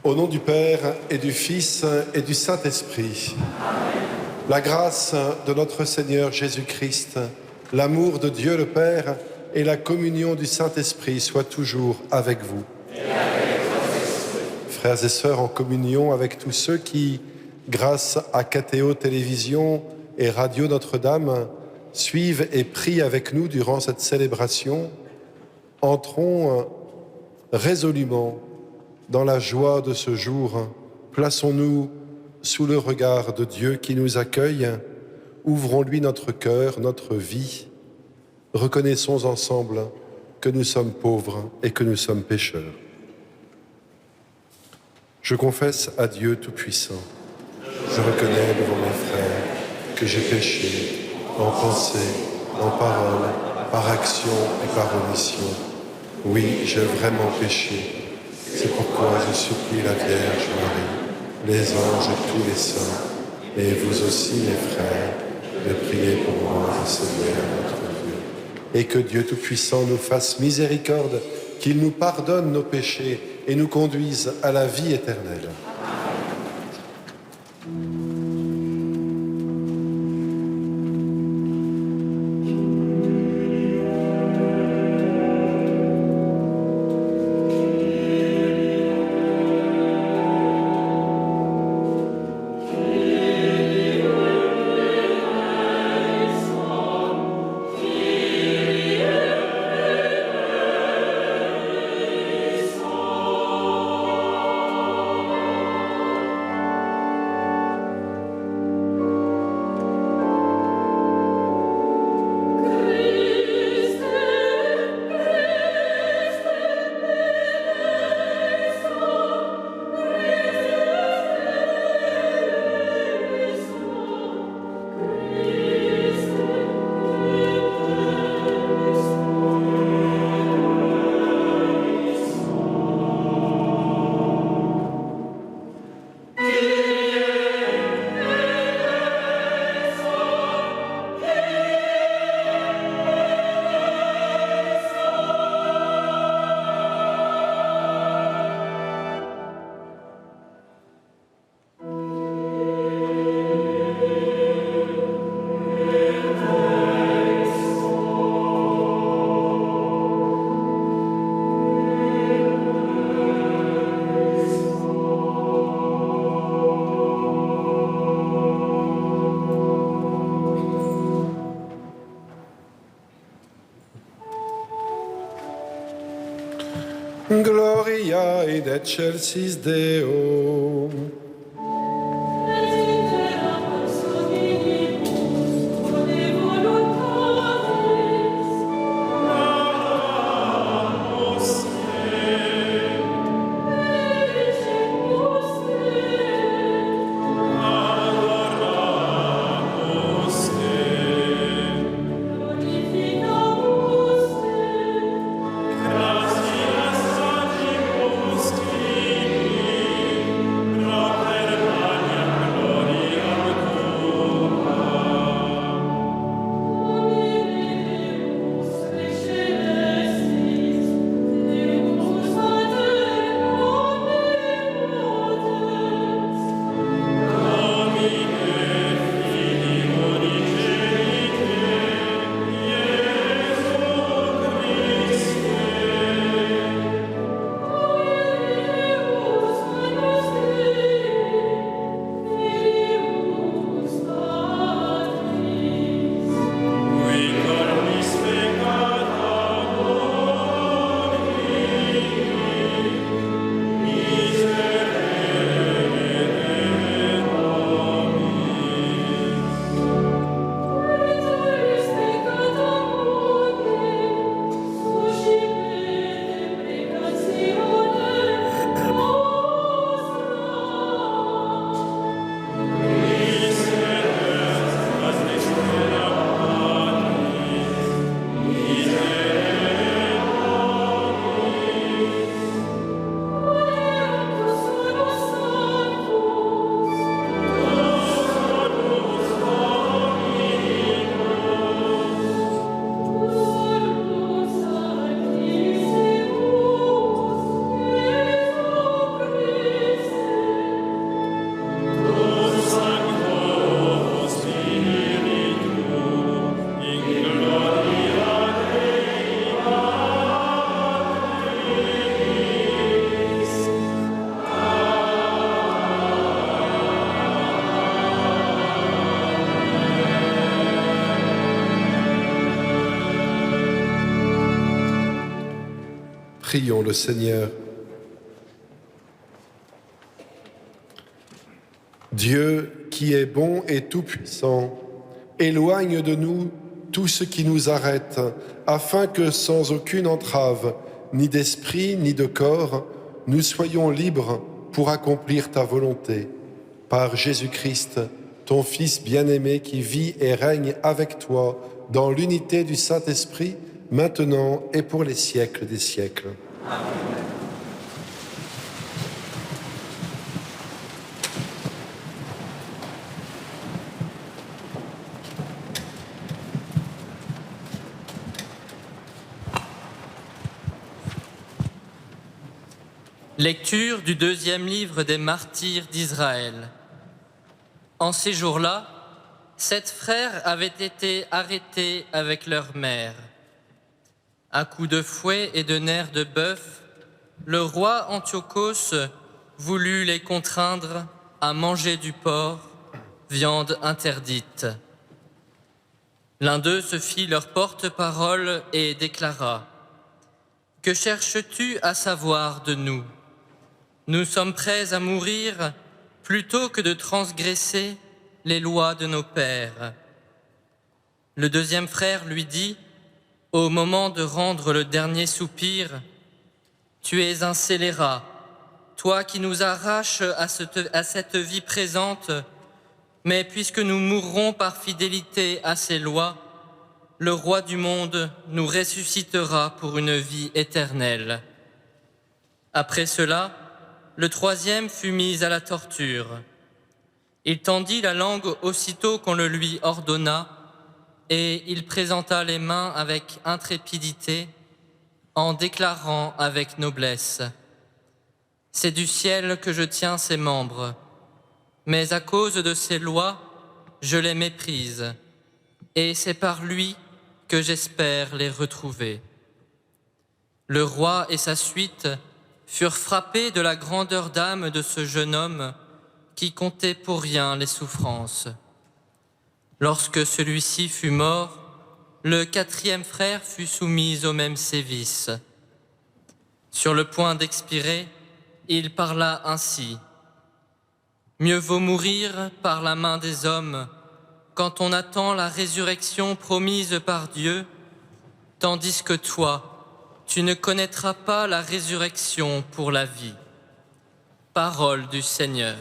Au nom du Père et du Fils et du Saint-Esprit. Amen. La grâce de notre Seigneur Jésus-Christ, l'amour de Dieu le Père et la communion du Saint-Esprit soient toujours avec vous. Et avec votre esprit. Frères et sœurs, en communion avec tous ceux qui, grâce à KTO Télévision et Radio Notre-Dame, suivent et prient avec nous durant cette célébration, entrons résolument dans la joie de ce jour. Plaçons-nous sous le regard de Dieu qui nous accueille. Ouvrons-lui notre cœur, notre vie. Reconnaissons ensemble que nous sommes pauvres et que nous sommes pécheurs. Je confesse à Dieu Tout-Puissant. Je reconnais devant mes frères que j'ai péché en pensée, en parole, par action et par omission. Oui, j'ai vraiment péché. C'est pourquoi je supplie la Vierge Marie, les anges et tous les saints, et vous aussi, mes frères, de prier pour moi, le Seigneur notre Dieu. Et que Dieu Tout-Puissant nous fasse miséricorde, qu'il nous pardonne nos péchés et nous conduise à la vie éternelle. Gloria in excelsis Deo. Gracias a Dios, Prions le Seigneur. Dieu, qui est bon et tout-puissant, éloigne de nous tout ce qui nous arrête, afin que sans aucune entrave, ni d'esprit, ni de corps, nous soyons libres pour accomplir ta volonté. Par Jésus-Christ, ton Fils bien-aimé, qui vit et règne avec toi dans l'unité du Saint-Esprit, maintenant et pour les siècles des siècles. Amen. Lecture du deuxième livre des martyrs d'Israël. En ces jours-là, 7 frères avaient été arrêtés avec leur mère. À coups de fouet et de nerfs de bœuf, le roi Antiochos voulut les contraindre à manger du porc, viande interdite. L'un d'eux se fit leur porte-parole et déclara : « Que cherches-tu à savoir de nous ? Nous sommes prêts à mourir plutôt que de transgresser les lois de nos pères. » Le deuxième frère lui dit, au moment de rendre le dernier soupir : « Tu es un scélérat, toi qui nous arraches à cette vie présente, mais puisque nous mourrons par fidélité à ces lois, le roi du monde nous ressuscitera pour une vie éternelle. » Après cela, le troisième fut mis à la torture. Il tendit la langue aussitôt qu'on le lui ordonna, et il présenta les mains avec intrépidité, en déclarant avec noblesse : « C'est du ciel que je tiens ces membres, mais à cause de ces lois, je les méprise, et c'est par lui que j'espère les retrouver. » Le roi et sa suite furent frappés de la grandeur d'âme de ce jeune homme qui comptait pour rien les souffrances. Lorsque celui-ci fut mort, le quatrième frère fut soumis au même sévice. Sur le point d'expirer, il parla ainsi : « Mieux vaut mourir par la main des hommes quand on attend la résurrection promise par Dieu, tandis que toi, tu ne connaîtras pas la résurrection pour la vie. » Parole du Seigneur.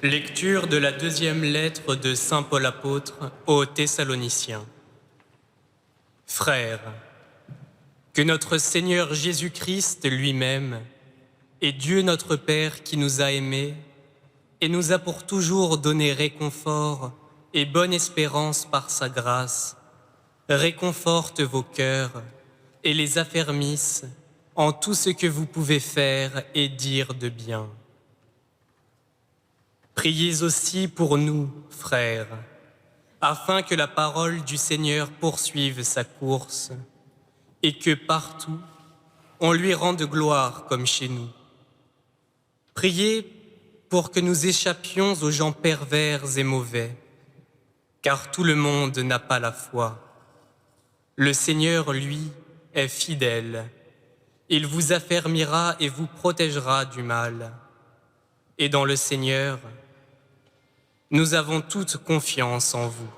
Lecture de la deuxième lettre de saint Paul apôtre aux Thessaloniciens. Frères, que notre Seigneur Jésus-Christ lui-même et Dieu notre Père qui nous a aimés et nous a pour toujours donné réconfort et bonne espérance par sa grâce, réconforte vos cœurs et les affermisse en tout ce que vous pouvez faire et dire de bien. Priez aussi pour nous, frères, afin que la parole du Seigneur poursuive sa course et que partout on lui rende gloire comme chez nous. Priez pour que nous échappions aux gens pervers et mauvais, car tout le monde n'a pas la foi. Le Seigneur, lui, est fidèle. Il vous affermira et vous protégera du mal. Et dans le Seigneur, nous avons toute confiance en vous.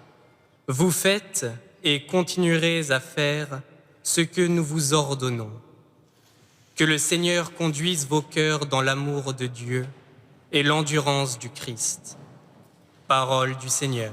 Vous faites et continuerez à faire ce que nous vous ordonnons. Que le Seigneur conduise vos cœurs dans l'amour de Dieu et l'endurance du Christ. Parole du Seigneur.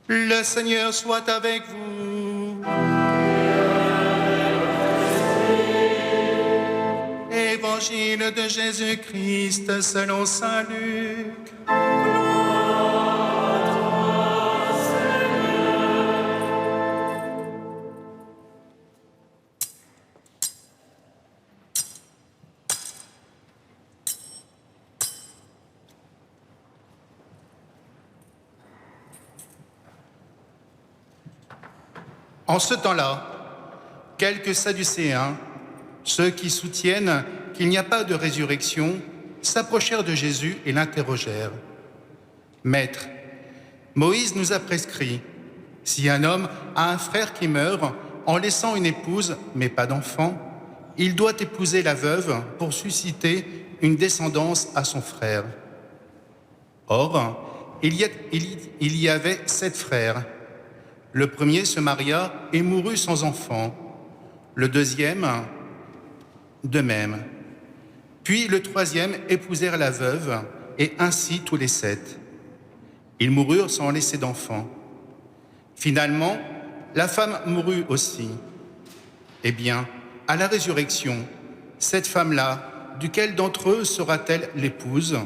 Le Seigneur soit avec vous. Évangile de Jésus-Christ selon saint Luc. En ce temps-là, quelques Sadducéens, ceux qui soutiennent qu'il n'y a pas de résurrection, s'approchèrent de Jésus et l'interrogèrent. « Maître, Moïse nous a prescrit, si un homme a un frère qui meurt en laissant une épouse, mais pas d'enfant, il doit épouser la veuve pour susciter une descendance à son frère. Or, il y avait 7 frères. Le premier se maria et mourut sans enfant. Le deuxième, de même. Puis le troisième épousèrent la veuve, et ainsi tous les 7. Ils moururent sans laisser d'enfant. Finalement, la femme mourut aussi. Eh bien, à la résurrection, cette femme-là, duquel d'entre eux sera-t-elle l'épouse,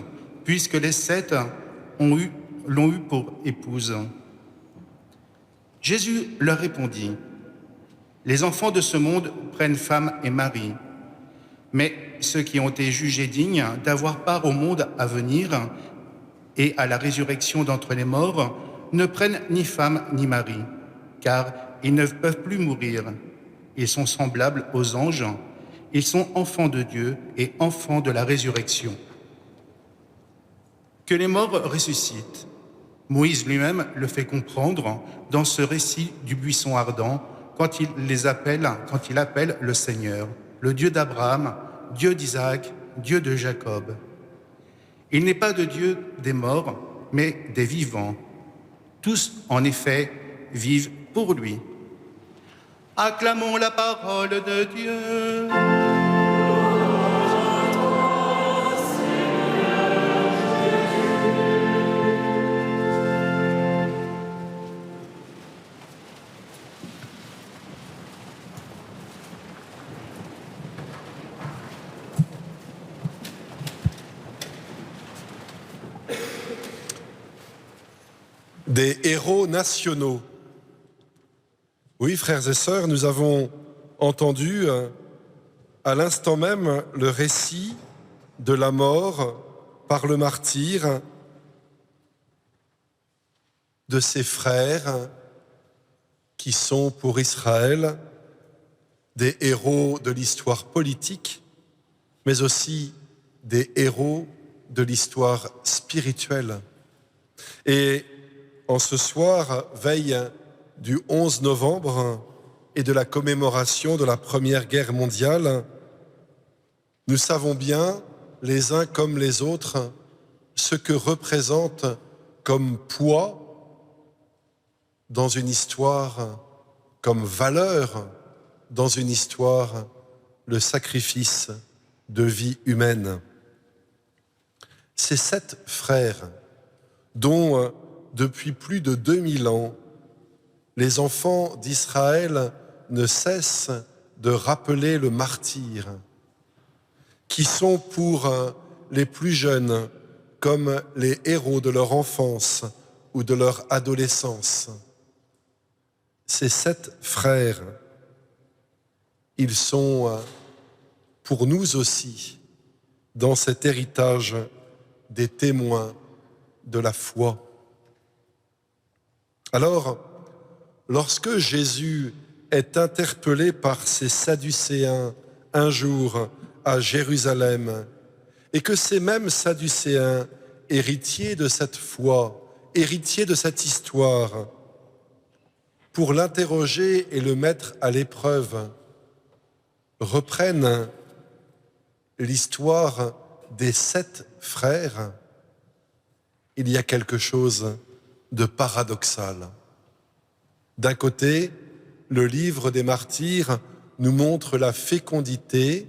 puisque les 7 l'ont eu pour épouse? Jésus leur répondit, « Les enfants de ce monde prennent femme et mari, mais ceux qui ont été jugés dignes d'avoir part au monde à venir et à la résurrection d'entre les morts ne prennent ni femme ni mari, car ils ne peuvent plus mourir. Ils sont semblables aux anges, ils sont enfants de Dieu et enfants de la résurrection. Que les morts ressuscitent. Moïse lui-même le fait comprendre dans ce récit du buisson ardent quand il appelle le Seigneur, le Dieu d'Abraham, Dieu d'Isaac, Dieu de Jacob. Il n'est pas de Dieu des morts, mais des vivants. Tous, en effet, vivent pour lui. Acclamons la parole de Dieu. des héros nationaux. Oui, frères et sœurs, nous avons entendu à l'instant même le récit de la mort par le martyr de ses frères qui sont pour Israël des héros de l'histoire politique, mais aussi des héros de l'histoire spirituelle. Et en ce soir, veille du 11 novembre et de la commémoration de la Première Guerre mondiale, nous savons bien, les uns comme les autres, ce que représente comme poids dans une histoire, comme valeur dans une histoire, le sacrifice de vie humaine. Ces 7 frères, dont depuis plus de 2000 ans, les enfants d'Israël ne cessent de rappeler le martyr, qui sont pour les plus jeunes comme les héros de leur enfance ou de leur adolescence. Ces 7 frères, ils sont pour nous aussi, dans cet héritage, des témoins de la foi. Alors, lorsque Jésus est interpellé par ces Sadducéens un jour à Jérusalem, et que ces mêmes Sadducéens, héritiers de cette foi, héritiers de cette histoire, pour l'interroger et le mettre à l'épreuve, reprennent l'histoire des 7 frères, il y a quelque chose de paradoxal. D'un côté, le livre des martyrs nous montre la fécondité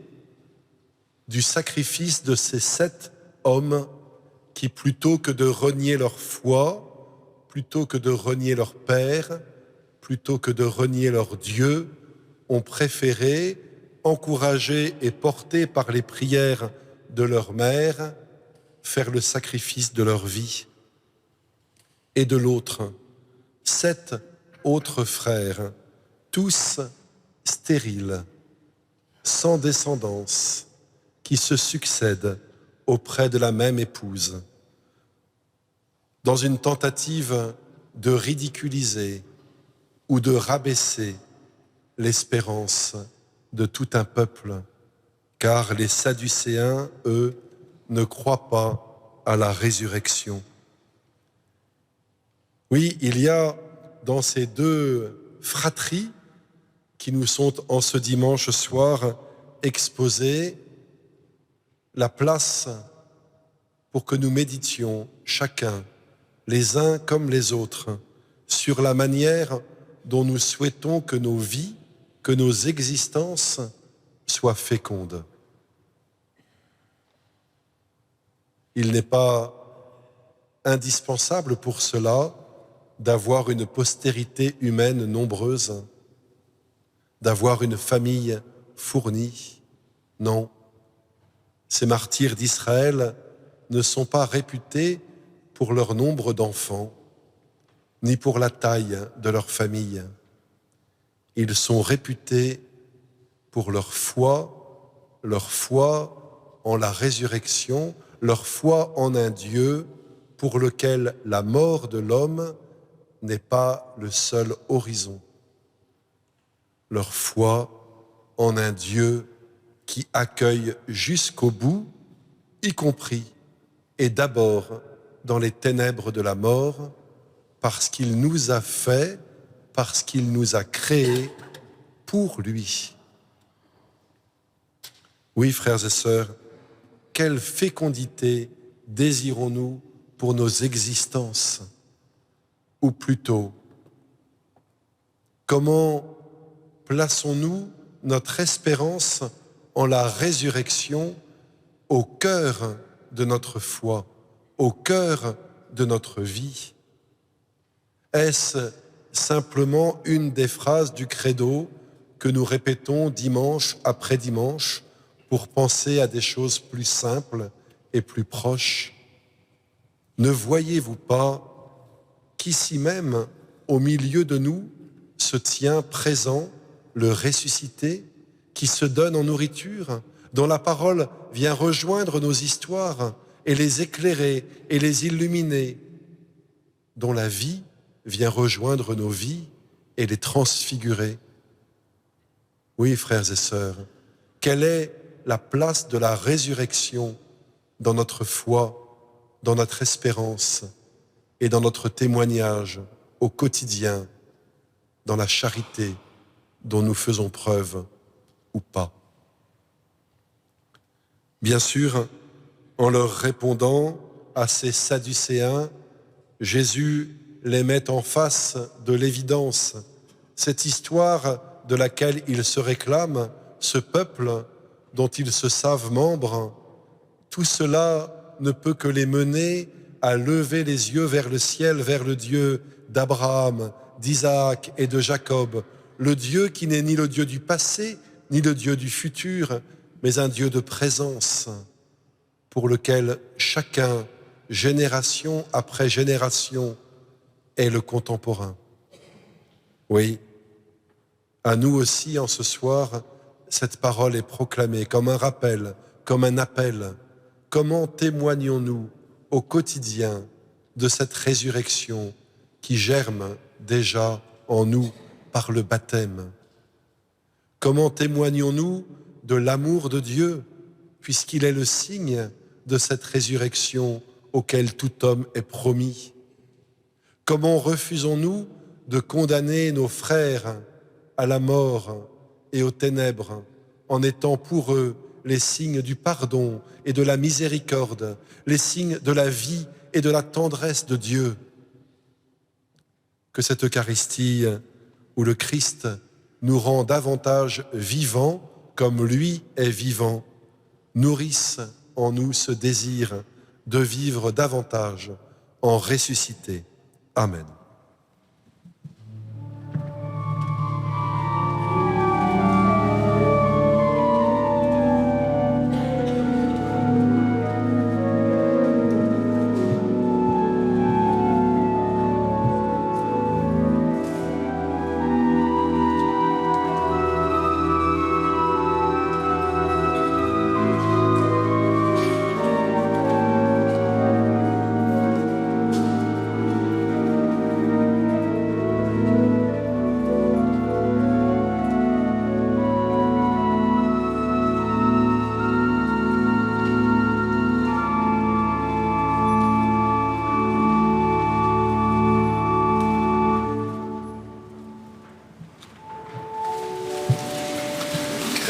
du sacrifice de ces 7 hommes qui, plutôt que de renier leur foi, plutôt que de renier leur père, plutôt que de renier leur Dieu, ont préféré, encouragés et portés par les prières de leur mère, faire le sacrifice de leur vie. Et de l'autre, 7 autres frères, tous stériles, sans descendance, qui se succèdent auprès de la même épouse, dans une tentative de ridiculiser ou de rabaisser l'espérance de tout un peuple, car les Sadducéens, eux, ne croient pas à la résurrection. Oui, il y a dans ces 2 fratries qui nous sont en ce dimanche soir exposées la place pour que nous méditions chacun, les uns comme les autres, sur la manière dont nous souhaitons que nos vies, que nos existences soient fécondes. Il n'est pas indispensable pour cela d'avoir une postérité humaine nombreuse, d'avoir une famille fournie. Non, ces martyrs d'Israël ne sont pas réputés pour leur nombre d'enfants, ni pour la taille de leur famille. Ils sont réputés pour leur foi en la résurrection, leur foi en un Dieu pour lequel la mort de l'homme n'est pas le seul horizon. Leur foi en un Dieu qui accueille jusqu'au bout, y compris et d'abord dans les ténèbres de la mort, parce qu'il nous a fait, parce qu'il nous a créés pour lui. Oui, frères et sœurs, quelle fécondité désirons-nous pour nos existences? Ou plutôt, comment plaçons-nous notre espérance en la résurrection au cœur de notre foi, au cœur de notre vie? Est-ce simplement une des phrases du credo que nous répétons dimanche après dimanche pour penser à des choses plus simples et plus proches? Ne voyez-vous pas qu'ici même, au milieu de nous, se tient présent le ressuscité qui se donne en nourriture, dont la parole vient rejoindre nos histoires et les éclairer et les illuminer, dont la vie vient rejoindre nos vies et les transfigurer. Oui, frères et sœurs, quelle est la place de la résurrection dans notre foi, dans notre espérance et dans notre témoignage au quotidien, dans la charité dont nous faisons preuve ou pas. Bien sûr, en leur répondant à ces Sadducéens, Jésus les met en face de l'évidence, cette histoire de laquelle ils se réclament, ce peuple dont ils se savent membres, tout cela ne peut que les mener à lever les yeux vers le ciel, vers le Dieu d'Abraham, d'Isaac et de Jacob, le Dieu qui n'est ni le Dieu du passé, ni le Dieu du futur, mais un Dieu de présence, pour lequel chacun, génération après génération, est le contemporain. Oui, à nous aussi, en ce soir, cette parole est proclamée comme un rappel, comme un appel. Comment témoignons-nous au quotidien de cette résurrection qui germe déjà en nous par le baptême? Comment témoignons-nous de l'amour de Dieu, puisqu'il est le signe de cette résurrection auquel tout homme est promis? Comment refusons-nous de condamner nos frères à la mort et aux ténèbres en étant pour eux les signes du pardon et de la miséricorde, les signes de la vie et de la tendresse de Dieu? Que cette Eucharistie où le Christ nous rend davantage vivants comme lui est vivant, nourrisse en nous ce désir de vivre davantage en ressuscité. Amen.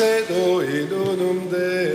Credo in unum Deum.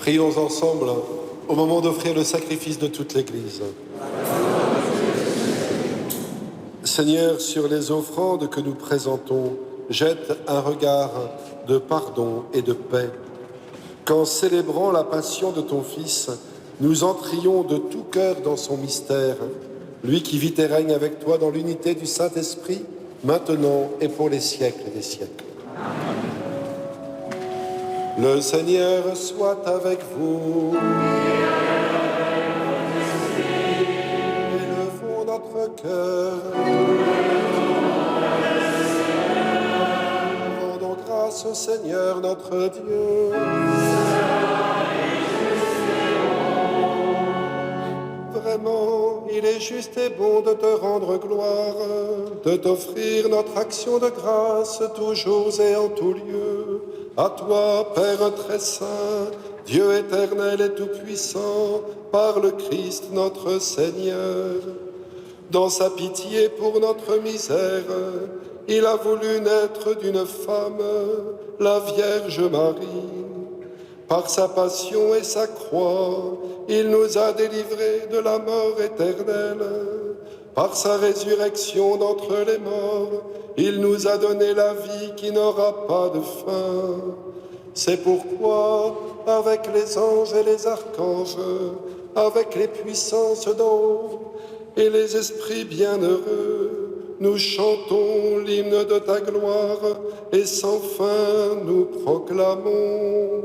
Prions ensemble au moment d'offrir le sacrifice de toute l'Église. Seigneur, sur les offrandes que nous présentons, jette un regard de pardon et de paix. Qu'en célébrant la passion de ton Fils, nous entrions de tout cœur dans son mystère, lui qui vit et règne avec toi dans l'unité du Saint-Esprit, maintenant et pour les siècles des siècles. Le Seigneur soit avec vous. Élevons notre cœur. Rendons grâce au Seigneur notre Dieu. Vraiment, il est juste et bon de te rendre gloire, de t'offrir notre action de grâce toujours et en tout lieu. À toi, Père très saint, Dieu éternel et tout-puissant, par le Christ notre Seigneur. Dans sa pitié pour notre misère, il a voulu naître d'une femme, la Vierge Marie. Par sa passion et sa croix, il nous a délivrés de la mort éternelle. Par sa résurrection d'entre les morts, il nous a donné la vie qui n'aura pas de fin. C'est pourquoi, avec les anges et les archanges, avec les puissances d'en haut et les esprits bienheureux, nous chantons l'hymne de ta gloire et sans fin nous proclamons.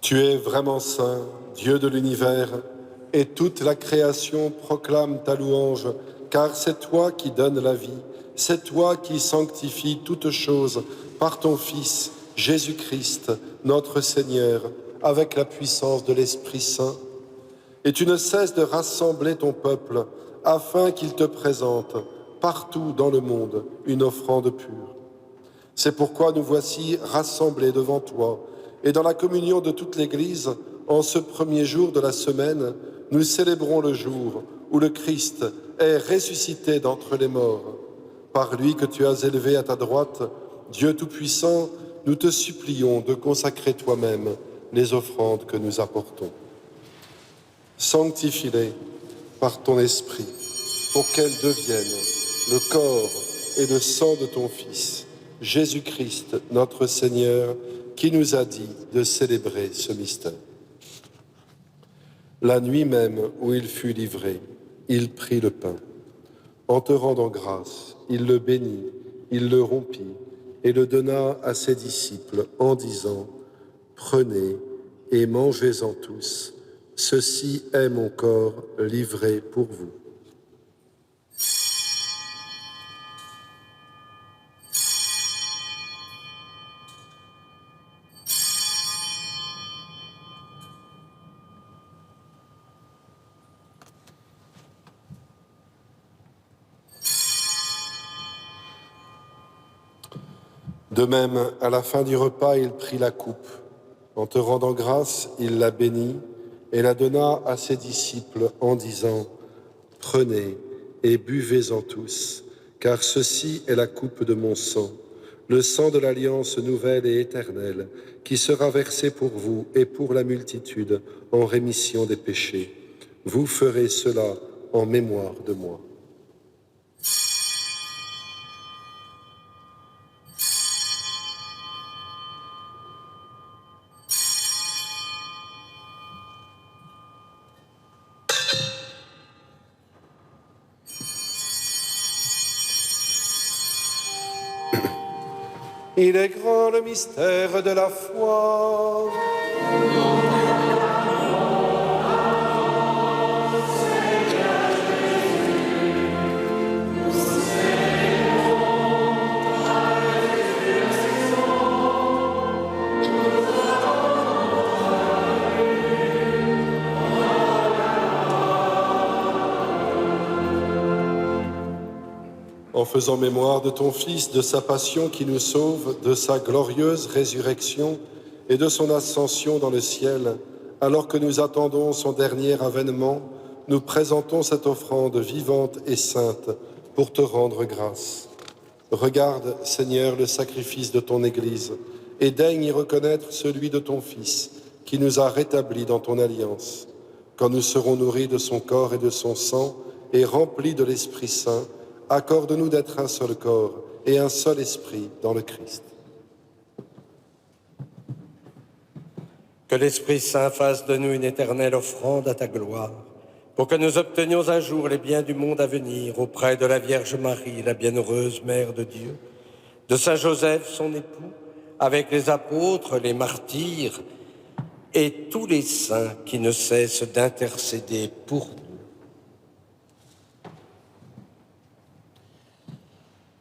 Tu es vraiment saint, Dieu de l'univers, et toute la création proclame ta louange, car c'est toi qui donnes la vie, c'est toi qui sanctifies toutes choses par ton Fils, Jésus-Christ, notre Seigneur, avec la puissance de l'Esprit Saint. Et tu ne cesses de rassembler ton peuple, afin qu'il te présente, partout dans le monde, une offrande pure. C'est pourquoi nous voici rassemblés devant toi, et dans la communion de toute l'Église, en ce premier jour de la semaine, nous célébrons le jour où le Christ est ressuscité d'entre les morts. Par lui que tu as élevé à ta droite, Dieu Tout-Puissant, nous te supplions de consacrer toi-même les offrandes que nous apportons. Sanctifie-les par ton Esprit, pour qu'elles deviennent le corps et le sang de ton Fils, Jésus-Christ, notre Seigneur, qui nous a dit de célébrer ce mystère. La nuit même où il fut livré, il prit le pain. En te rendant grâce, il le bénit, il le rompit et le donna à ses disciples en disant : « Prenez et mangez-en tous, ceci est mon corps livré pour vous. » De même, à la fin du repas, il prit la coupe. En te rendant grâce, il la bénit et la donna à ses disciples en disant « Prenez et buvez-en tous, car ceci est la coupe de mon sang, le sang de l'alliance nouvelle et éternelle, qui sera versé pour vous et pour la multitude en rémission des péchés. Vous ferez cela en mémoire de moi. » Il est grand le mystère de la foi. En faisant mémoire de ton Fils, de sa passion qui nous sauve, de sa glorieuse résurrection et de son ascension dans le ciel, alors que nous attendons son dernier avènement, nous présentons cette offrande vivante et sainte pour te rendre grâce. Regarde, Seigneur, le sacrifice de ton Église et daigne y reconnaître celui de ton Fils qui nous a rétablis dans ton alliance. Quand nous serons nourris de son corps et de son sang et remplis de l'Esprit Saint, accorde-nous d'être un seul corps et un seul esprit dans le Christ. Que l'Esprit Saint fasse de nous une éternelle offrande à ta gloire, pour que nous obtenions un jour les biens du monde à venir auprès de la Vierge Marie, la bienheureuse Mère de Dieu, de Saint Joseph, son époux, avec les apôtres, les martyrs et tous les saints qui ne cessent d'intercéder pour nous.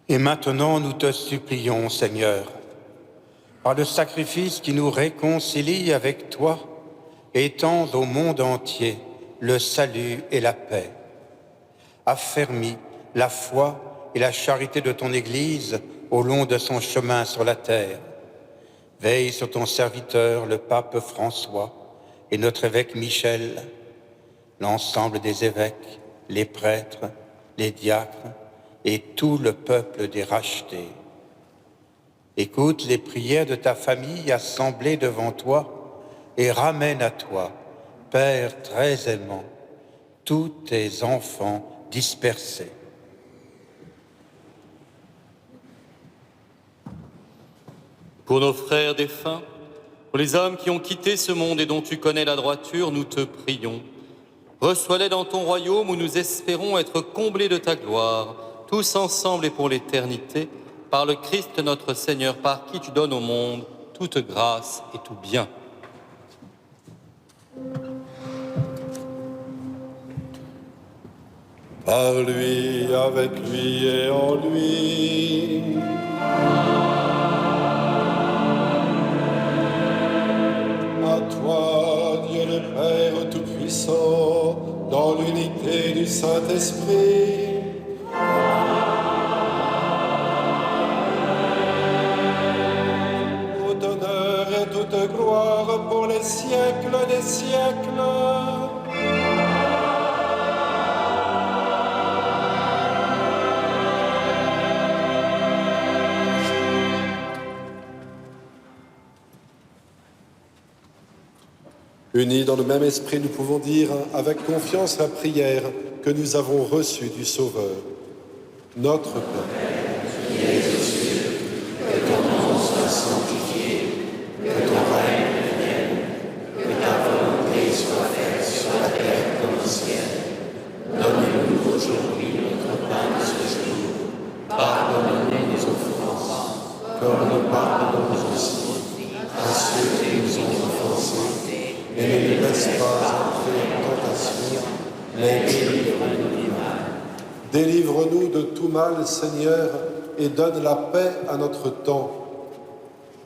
Et maintenant, nous te supplions, Seigneur, par le sacrifice qui nous réconcilie avec toi, étends au monde entier le salut et la paix. Affermis la foi et la charité de ton Église au long de son chemin sur la terre. Veille sur ton serviteur, le pape François, et notre évêque Michel, l'ensemble des évêques, les prêtres, les diacres, et tout le peuple des rachetés. Écoute les prières de ta famille assemblée devant toi et ramène à toi, Père très aimant, tous tes enfants dispersés. Pour nos frères défunts, pour les hommes qui ont quitté ce monde et dont tu connais la droiture, nous te prions. Reçois-les dans ton royaume où nous espérons être comblés de ta gloire, tous ensemble et pour l'éternité, par le Christ notre Seigneur, par qui tu donnes au monde toute grâce et tout bien. Par lui, avec lui et en lui. À toi, Dieu le Père Tout-Puissant, dans l'unité du Saint-Esprit, toute gloire pour les siècles des siècles. Unis dans le même esprit, nous pouvons dire avec confiance la prière que nous avons reçue du Sauveur. Notre Père, qui es aux cieux, que ton nom soit sanctifié, que ton règne vienne, que ta volonté soit faite sur la terre comme au ciel. Donne-nous aujourd'hui notre pain de ce jour. Pardonne-nous nos offenses, comme nous pardonnons aussi à ceux qui nous ont offensés. Et ne nous laisse pas entrer en tentation, mais délivre-nous du mal. Délivre-nous de tout mal, Seigneur, et donne la paix à notre temps.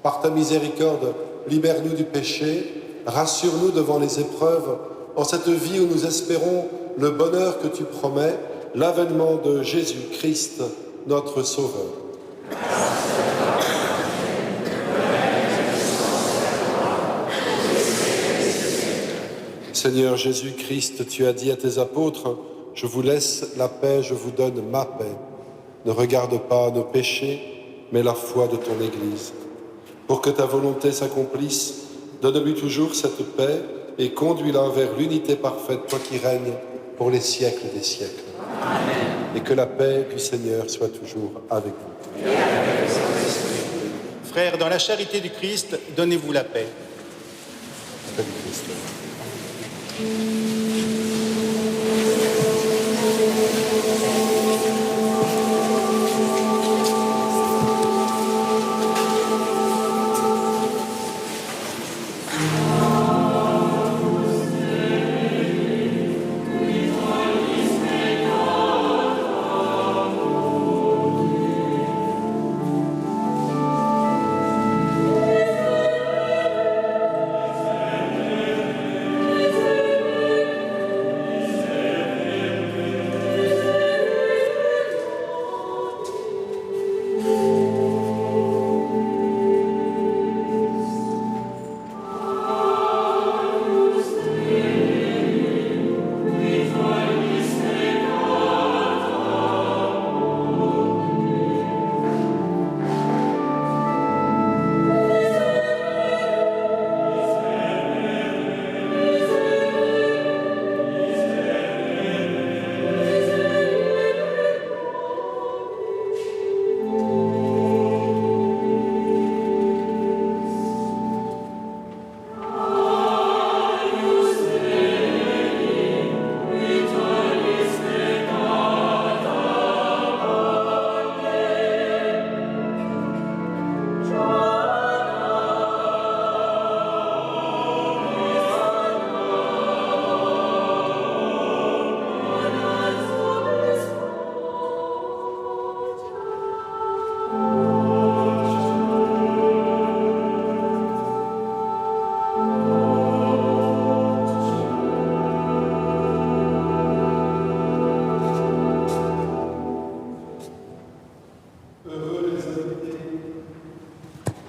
Par ta miséricorde, libère-nous du péché, rassure-nous devant les épreuves, en cette vie où nous espérons le bonheur que tu promets, l'avènement de Jésus-Christ, notre Sauveur. Seigneur Jésus-Christ, tu as dit à tes apôtres, « Je vous laisse la paix, je vous donne ma paix. Ne regarde pas nos péchés, mais la foi de ton Église. Pour que ta volonté s'accomplisse, donne-lui toujours cette paix et conduis-la vers l'unité parfaite, toi qui règnes pour les siècles des siècles. Amen. Et que la paix du Seigneur soit toujours avec vous. Frères, dans la charité du Christ, donnez-vous la paix. La paix du Christ.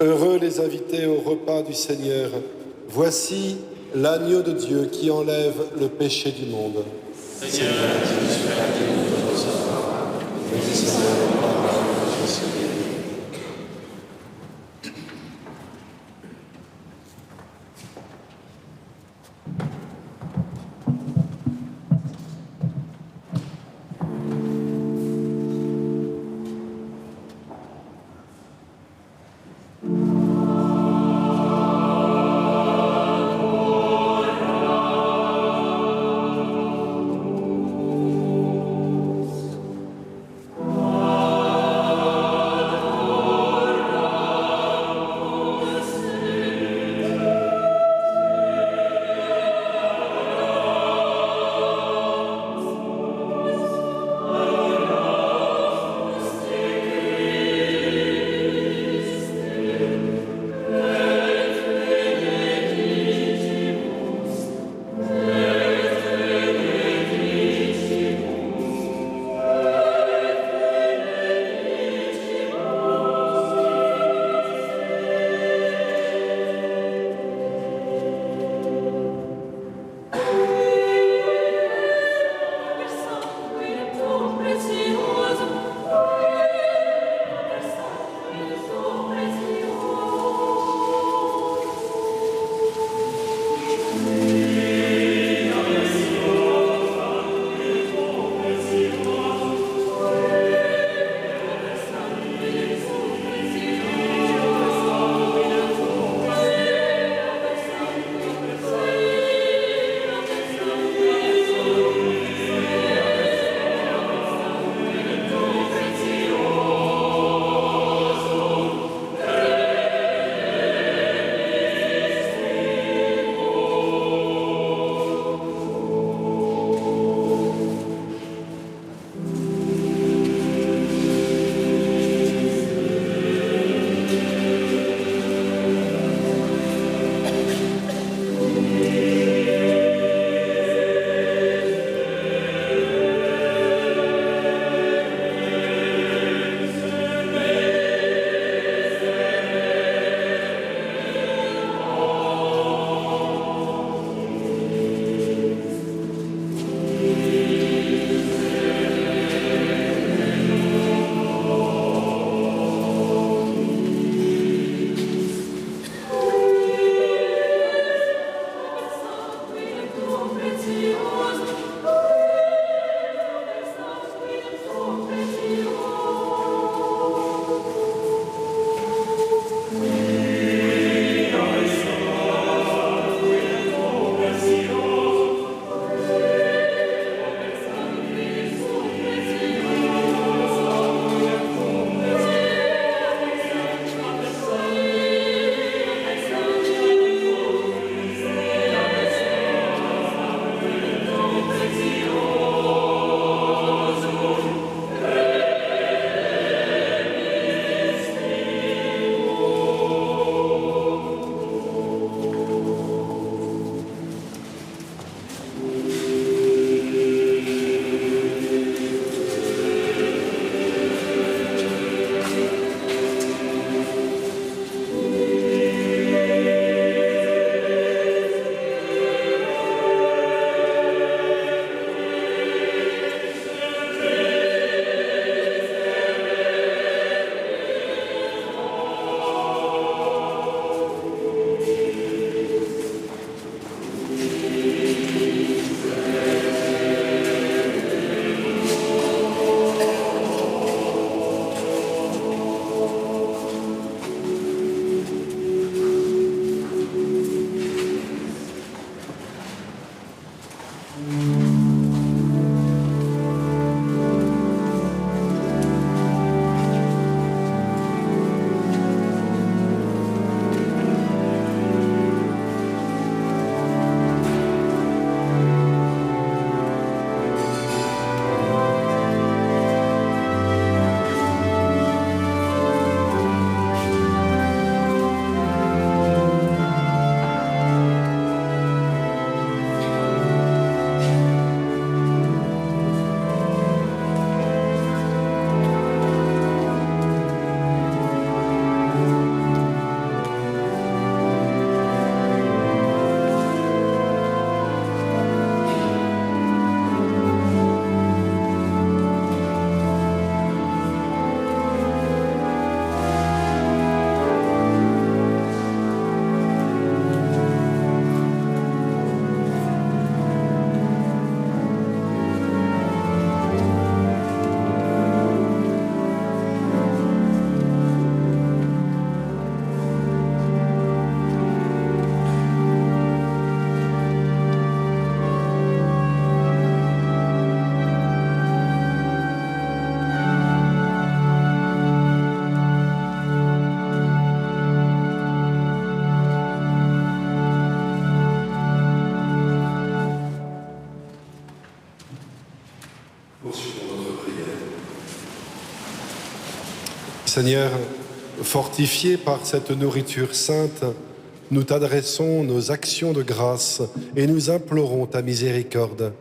Heureux les invités au repas du Seigneur. Voici l'agneau de Dieu qui enlève le péché du monde. Seigneur, je suis la digne de recevoir, mais Seigneur, je suis béni. Seigneur, fortifiés par cette nourriture sainte, nous t'adressons nos actions de grâce et nous implorons ta miséricorde.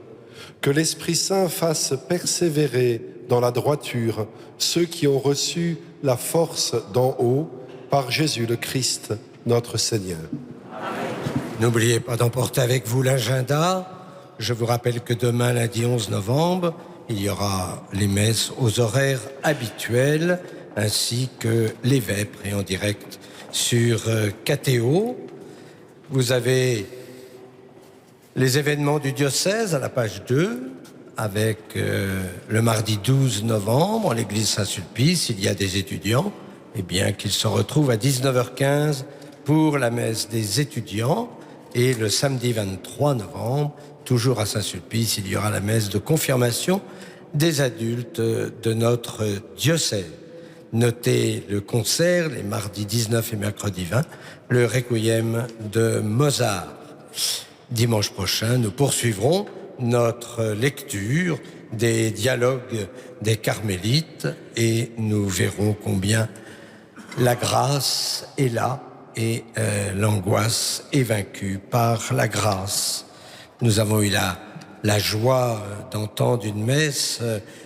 Que l'Esprit Saint fasse persévérer dans la droiture ceux qui ont reçu la force d'en haut par Jésus le Christ, notre Seigneur. N'oubliez pas d'emporter avec vous l'agenda. Je vous rappelle que demain, lundi 11 novembre, il y aura les messes aux horaires habituels, ainsi que les vêpres et en direct sur KTO. Vous avez les événements du diocèse à la page 2, avec le mardi 12 novembre, à l'église Saint-Sulpice, il y a des étudiants, et bien qu'ils se retrouvent à 19h15 pour la messe des étudiants. Et le samedi 23 novembre, toujours à Saint-Sulpice, il y aura la messe de confirmation des adultes de notre diocèse. Notez le concert, les mardis 19 et mercredi 20, le requiem de Mozart. Dimanche prochain, nous poursuivrons notre lecture des dialogues des Carmélites et nous verrons combien la grâce est là et l'angoisse est vaincue par la grâce. Nous avons eu la joie d'entendre une messe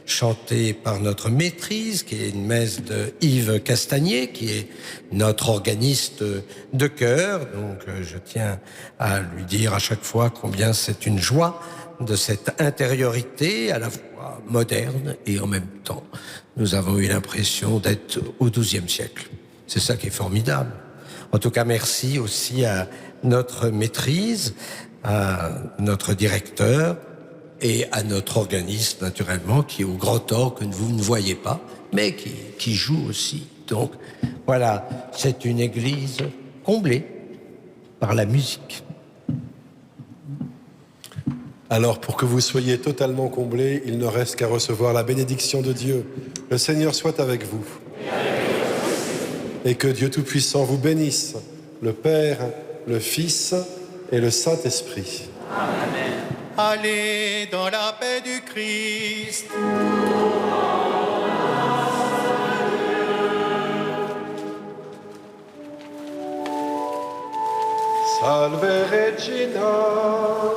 chantée par notre maîtrise, qui est une messe de Yves Castagnier, qui est notre organiste de chœur. Donc je tiens à lui dire à chaque fois combien c'est une joie de cette intériorité à la fois moderne et en même temps, nous avons eu l'impression d'être au XIIe siècle. C'est ça qui est formidable. En tout cas, merci aussi à notre maîtrise, à notre directeur et à notre organiste, naturellement, qui est au grand orgue que vous ne voyez pas, mais qui joue aussi. Donc, voilà, c'est une église comblée par la musique. Alors, pour que vous soyez totalement comblés, il ne reste qu'à recevoir la bénédiction de Dieu. Le Seigneur soit avec vous. Et que Dieu Tout-Puissant vous bénisse, le Père, le Fils et le Saint-Esprit. Amen. Allez dans la paix du Christ. Salve Regina.